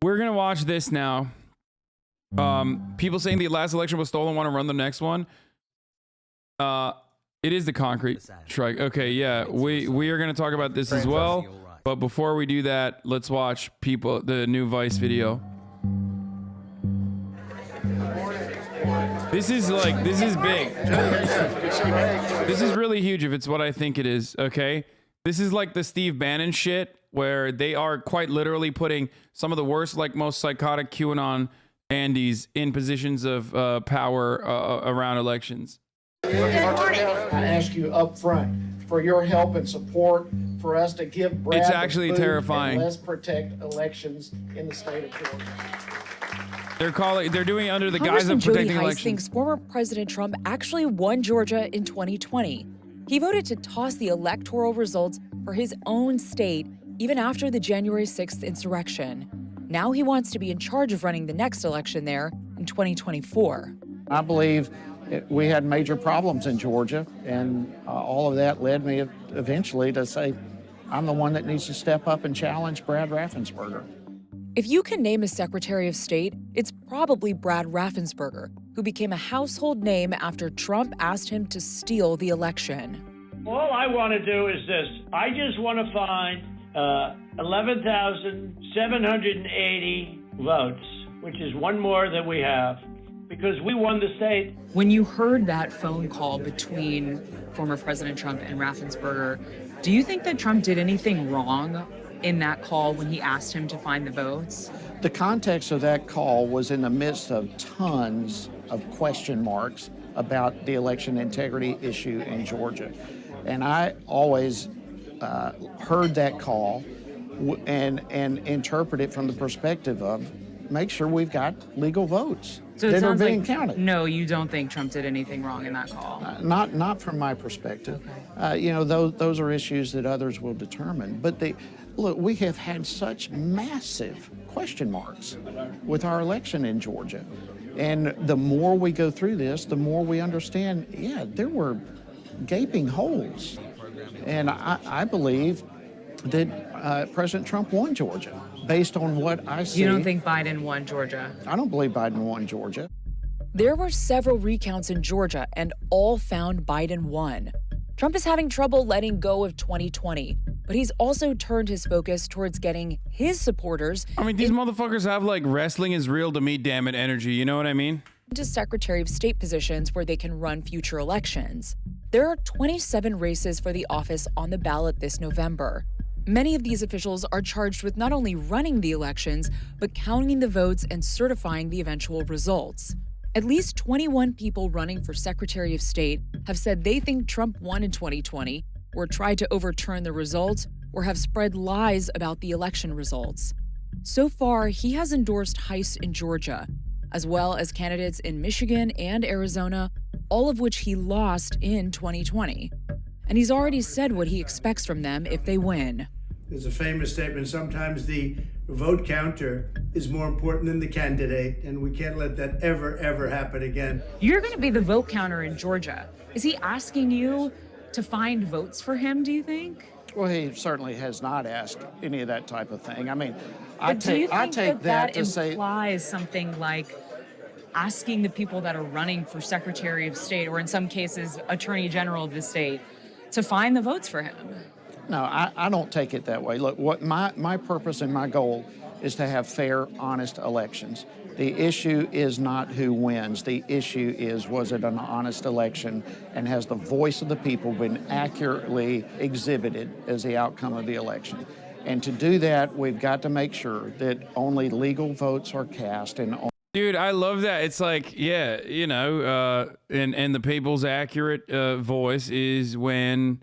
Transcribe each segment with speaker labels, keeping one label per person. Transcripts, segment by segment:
Speaker 1: we're gonna watch this now. People saying the last election was stolen want to run the next one. It is the concrete strike. Okay, yeah, we are gonna talk about this as well. But before we do that, let's watch the new Vice video. This is big. This is really huge if it's what I think it is, okay? This is like the Steve Bannon shit where they are quite literally putting some of the worst, like most psychotic QAnon Andes in positions of power around elections.
Speaker 2: I ask you up front for your help and support for us to give Brad
Speaker 1: it's actually terrifying.
Speaker 2: And let's protect elections in the state of Georgia.
Speaker 1: They're doing it under the guise of protecting elections.
Speaker 3: Thinks former President Trump actually won Georgia in 2020. He voted to toss the electoral results for his own state even after the January 6th insurrection. Now he wants to be in charge of running the next election there in 2024.
Speaker 2: I believe we had major problems in Georgia, and all of that led me eventually to say, I'm the one that needs to step up and challenge Brad Raffensperger.
Speaker 3: If you can name a Secretary of State, it's probably Brad Raffensperger, who became a household name after Trump asked him to steal the election.
Speaker 4: All I want to do is this. I just want to find 11,780 votes, which is one more than we have, because we won the state.
Speaker 5: When you heard that phone call between former President Trump and Raffensperger, do you think that Trump did anything wrong in that call when he asked him to find the votes?
Speaker 2: The context of that call was in the midst of tons of question marks about the election integrity issue in Georgia. And I always heard that call and interpret it from the perspective of make sure we've got legal votes that are being counted.
Speaker 5: No, you don't think Trump did anything wrong in that call?
Speaker 2: Not from my perspective. Okay. Those are issues that others will determine. But look, we have had such massive question marks with our election in Georgia. And the more we go through this, the more we understand, yeah, there were gaping holes. And I believe that President Trump won Georgia based on what I see.
Speaker 5: You don't think Biden won Georgia?
Speaker 2: I don't believe Biden won Georgia.
Speaker 3: There were several recounts in Georgia, and all found Biden won. Trump is having trouble letting go of 2020, but he's also turned his focus towards getting his supporters.
Speaker 1: I mean, these motherfuckers have like wrestling is real to me, damn it, energy. You know what I mean?
Speaker 3: Into Secretary of State positions where they can run future elections. There are 27 races for the office on the ballot this November. Many of these officials are charged with not only running the elections, but counting the votes and certifying the eventual results. At least 21 people running for Secretary of State have said they think Trump won in 2020, or tried to overturn the results, or have spread lies about the election results. So far, he has endorsed Heiss in Georgia, as well as candidates in Michigan and Arizona, all of which he lost in 2020. And he's already said what he expects from them if they win.
Speaker 6: There's a famous statement, sometimes the vote counter is more important than the candidate, and we can't let that ever happen again.
Speaker 5: You're going to be the vote counter in Georgia. Is he asking you to find votes for him, do you think?
Speaker 2: Well, he certainly has not asked any of that type of thing. I mean,
Speaker 5: I take that
Speaker 2: to say...
Speaker 5: implies something like asking the people that are running for Secretary of State, or in some cases, Attorney General of the state, to find the votes for him.
Speaker 2: No, I don't take it that way. Look, what my purpose and my goal is to have fair, honest elections. The issue is not who wins. The issue is, was it an honest election, and has the voice of the people been accurately exhibited as the outcome of the election? And to do that, we've got to make sure that only legal votes are cast and
Speaker 1: Dude, I love that. It's like, yeah, you know, and the people's accurate voice is when,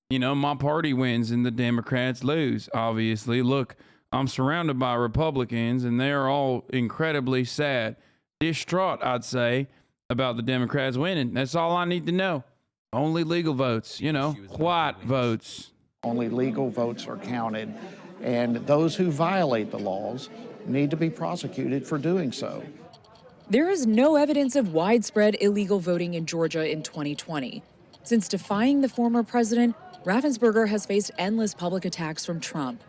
Speaker 1: you know, my party wins and the Democrats lose, obviously. Look, I'm surrounded by Republicans, and they're all incredibly sad, distraught, I'd say, about the Democrats winning. That's all I need to know. Only legal votes, you know, white votes.
Speaker 2: Only legal votes are counted, and those who violate the laws need to be prosecuted for doing so.
Speaker 3: There is no evidence of widespread illegal voting in Georgia in 2020. Since defying the former president, Raffensperger has faced endless public attacks from Trump.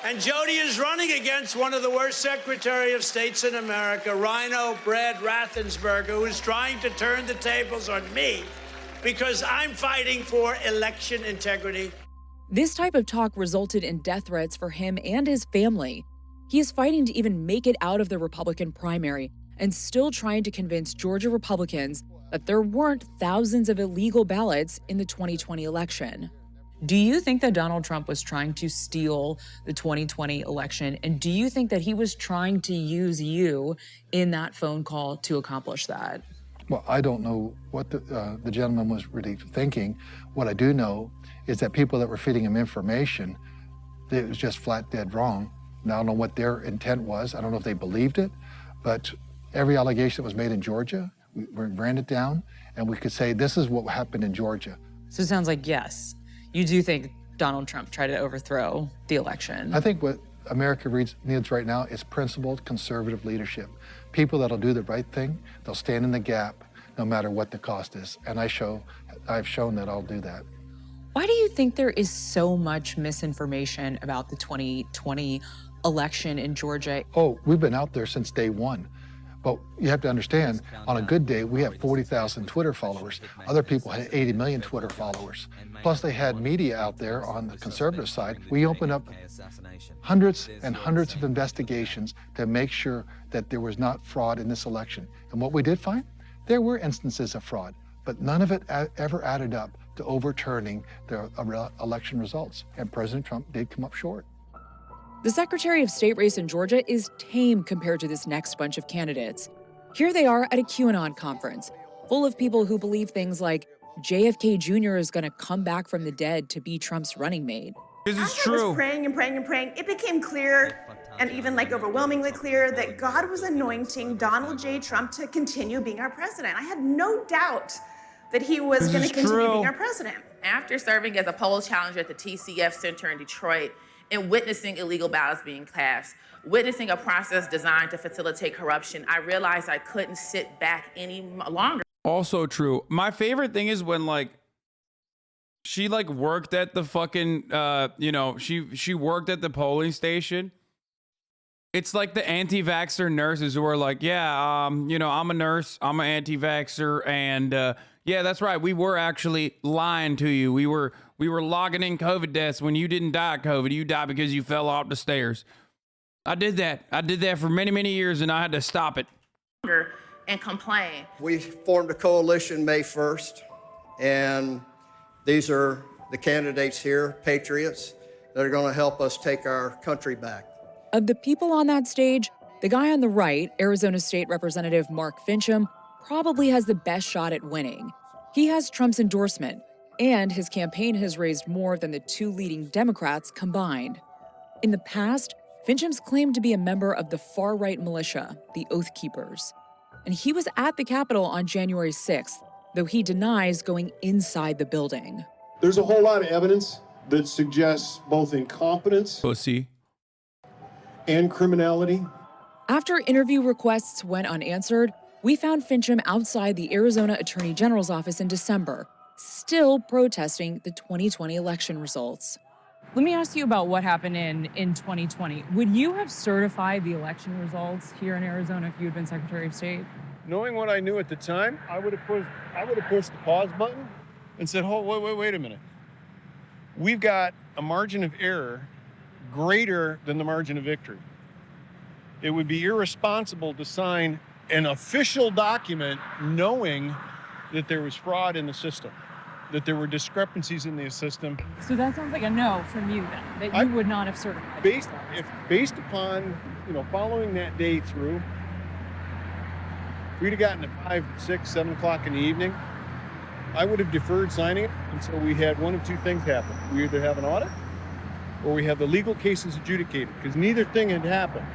Speaker 4: And Jody is running against one of the worst Secretary of States in America, Rhino Brad Raffensperger, who is trying to turn the tables on me because I'm fighting for election integrity.
Speaker 3: This type of talk resulted in death threats for him and his family. He is fighting to even make it out of the Republican primary and still trying to convince Georgia Republicans that there weren't thousands of illegal ballots in the 2020 election.
Speaker 5: Do you think that Donald Trump was trying to steal the 2020 election? And do you think that he was trying to use you in that phone call to accomplish that?
Speaker 7: Well, I don't know what the gentleman was really thinking. What I do know is that people that were feeding him information, it was just flat dead wrong. Now, I don't know what their intent was. I don't know if they believed it, but every allegation that was made in Georgia, we ran it down, and we could say this is what happened in Georgia.
Speaker 5: So it sounds like, yes, you do think Donald Trump tried to overthrow the election.
Speaker 7: I think what America needs right now is principled conservative leadership. People that'll do the right thing, they'll stand in the gap no matter what the cost is. And I've shown that I'll do that.
Speaker 5: Why do you think there is so much misinformation about the 2020 election in Georgia?
Speaker 7: Oh, we've been out there since day one. But you have to understand, on a good day, we have 40,000 Twitter followers. Other people had 80 million Twitter followers. Plus, they had media out there on the conservative side. We opened up hundreds and hundreds of investigations to make sure that there was not fraud in this election. And what we did find, there were instances of fraud, but none of it ever added up to overturning the election results. And President Trump did come up short.
Speaker 3: The Secretary of State race in Georgia is tame compared to this next bunch of candidates. Here they are at a QAnon conference, full of people who believe things like JFK Jr. is going to come back from the dead to be Trump's running mate.
Speaker 1: This is
Speaker 8: As I
Speaker 1: true.
Speaker 8: was praying and praying and praying, it became clear, and even like overwhelmingly clear, that God was anointing Donald J. Trump to continue being our president. I had no doubt that he was going to continue being our president.
Speaker 9: After serving as a poll challenger at the TCF Center in Detroit and witnessing illegal ballots being cast, witnessing a process designed to facilitate corruption, I realized I couldn't sit back any longer.
Speaker 1: Also true. My favorite thing is when she worked at the fucking she worked at the polling station. It's like the anti-vaxxer nurses who are like, yeah, I'm a nurse, I'm an anti-vaxxer, and yeah, that's right. We were actually lying to you. We were logging in COVID deaths when you didn't die of COVID. You died because you fell off the stairs. I did that for many, many years, and I had to stop it.
Speaker 9: And complain.
Speaker 10: We formed a coalition May 1st, and these are the candidates here, patriots, that are going to help us take our country back.
Speaker 3: Of the people on that stage, the guy on the right, Arizona State Representative Mark Finchem, probably has the best shot at winning. He has Trump's endorsement, and his campaign has raised more than the two leading Democrats combined. In the past, Finchem's claimed to be a member of the far-right militia, the Oath Keepers. And he was at the Capitol on January 6th, though he denies going inside the building.
Speaker 11: There's a whole lot of evidence that suggests both incompetence
Speaker 1: Pussy.
Speaker 11: and criminality.
Speaker 3: After interview requests went unanswered, we found Finchem outside the Arizona Attorney General's office in December, still protesting the 2020 election results.
Speaker 5: Let me ask you about what happened in 2020. Would you have certified the election results here in Arizona if you had been Secretary of State?
Speaker 11: Knowing what I knew at the time, I would have pushed the pause button and said, wait a minute. We've got a margin of error greater than the margin of victory. It would be irresponsible to sign an official document knowing that there was fraud in the system, that there were discrepancies in the system.
Speaker 5: So that sounds like a no from you then, that you would not have certified.
Speaker 11: Based upon, following that day through, if we'd have gotten to 5, 6, 7 o'clock in the evening, I would have deferred signing it until we had one of two things happen. We either have an audit or we have the legal cases adjudicated, because neither thing had happened.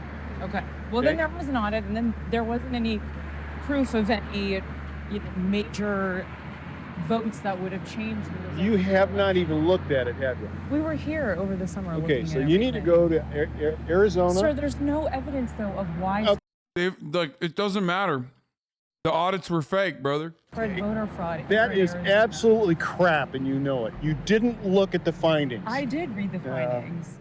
Speaker 5: Okay. Well, then there was an audit, and then there wasn't any proof of any major votes that would have changed the results.
Speaker 11: You have not even looked at it, have you?
Speaker 5: We were here over the summer.
Speaker 11: Okay, so you need to go to Arizona.
Speaker 5: Sir, there's no evidence, though, of why.
Speaker 1: It doesn't matter. The audits were fake, brother.
Speaker 5: Voter fraud.
Speaker 11: That is absolutely crap, and you know it. You didn't look at the findings.
Speaker 5: I did read the findings.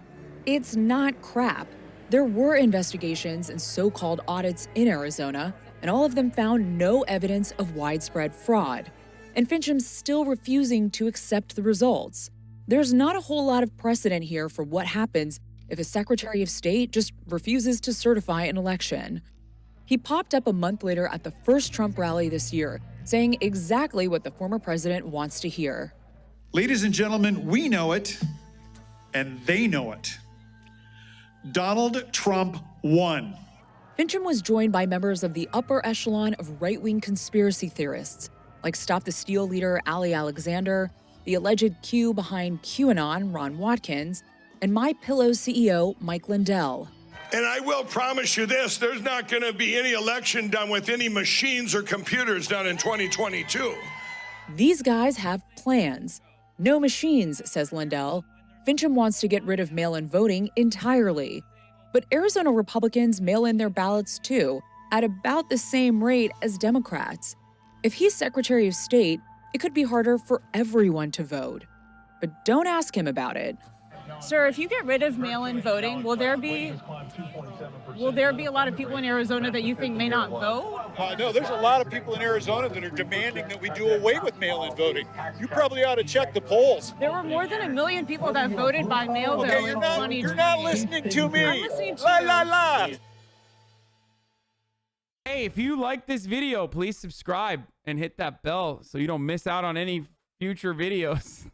Speaker 3: It's not crap. There were investigations and so-called audits in Arizona, and all of them found no evidence of widespread fraud. And Finchem's still refusing to accept the results. There's not a whole lot of precedent here for what happens if a Secretary of State just refuses to certify an election. He popped up a month later at the first Trump rally this year, saying exactly what the former president wants to hear.
Speaker 12: Ladies and gentlemen, we know it, and they know it. Donald Trump won.
Speaker 3: Finchem was joined by members of the upper echelon of right-wing conspiracy theorists, like Stop the Steal leader Ali Alexander, the alleged Q behind QAnon, Ron Watkins, and MyPillow CEO Mike Lindell.
Speaker 13: And I will promise you this, there's not going to be any election done with any machines or computers done in 2022.
Speaker 3: These guys have plans. No machines, says Lindell. Finchem wants to get rid of mail-in voting entirely. But Arizona Republicans mail in their ballots too, at about the same rate as Democrats. If he's Secretary of State, it could be harder for everyone to vote. But don't ask him about it.
Speaker 14: Sir, if you get rid of mail-in voting, will there be a lot of people in Arizona that you think may not vote?
Speaker 12: No, there's a lot of people in Arizona that are demanding that we do away with mail-in voting. You probably ought to check the polls.
Speaker 14: There were more than 1 million people that voted by mail, though, in 2020.
Speaker 12: You're not listening to me.
Speaker 14: I'm listening to
Speaker 12: La,
Speaker 14: you.
Speaker 12: la, la.
Speaker 1: Hey, if you like this video, please subscribe and hit that bell so you don't miss out on any future videos.